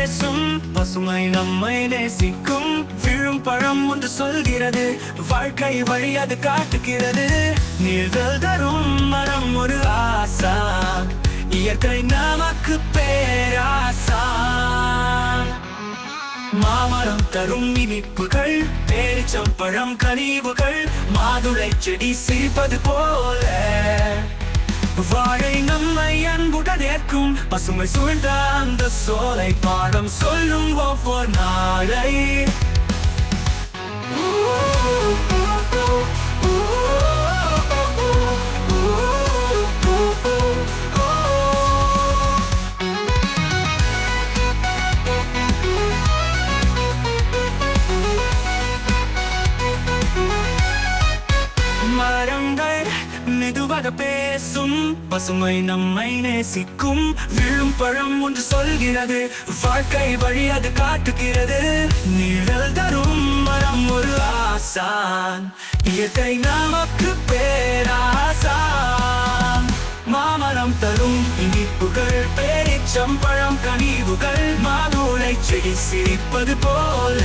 பேசும் பசுமை நம்மை நேசிக்கும். விழும் பழம் ஒன்று சொல்கிறது, வாழ்க்கை வழி அது காட்டுகிறது. நிழல் தரும் மரம் ஒரு ஆசான், இயற்கை நமக்கு பேராசான். மாமரம் தரும் இனிப்புகள், பேரிச்சம்பழம் கனிவுகள், மாதுளை செடி சிரிப்பது போல வாழை நம்மை அன்புடன் ஏற்கும். பசுமை சூழ்ந்த அந்த சோலை பாடம் சொல்லும் ஒவ்வொரு நாளை. மரங்கள் மெதுவாக பேசும், பசுமை நம்மை நேசிக்கும். விழும் பழம் ஒன்று சொல்கிறது, வாழ்க்கை வழி அது காட்டுகிறது. நிழல் தரும் மரம் ஒரு ஆசான், இயற்கை நமக்கு பேராசான். மாமரம் தரும் இனிப்புகள், பேரிச்சம்பழம் கனிவுகள், மாதுளை செடி சிரிப்பது போல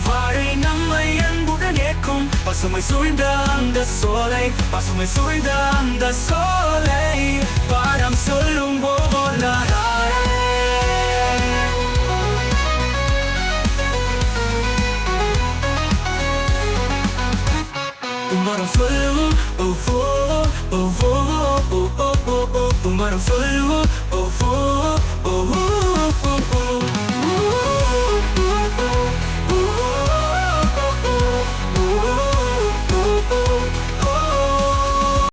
வாழை நம்மை அன்புடன் ஏற்கும். பசுமை சூழ்ந்த அந்த சோலை, பசுமை சூழ்ந்த அந்த சோலை பாடம் சொல்லும் ஒவ்வொரு நாளை. மரம் சொல்லும் மரம் சொல்லும்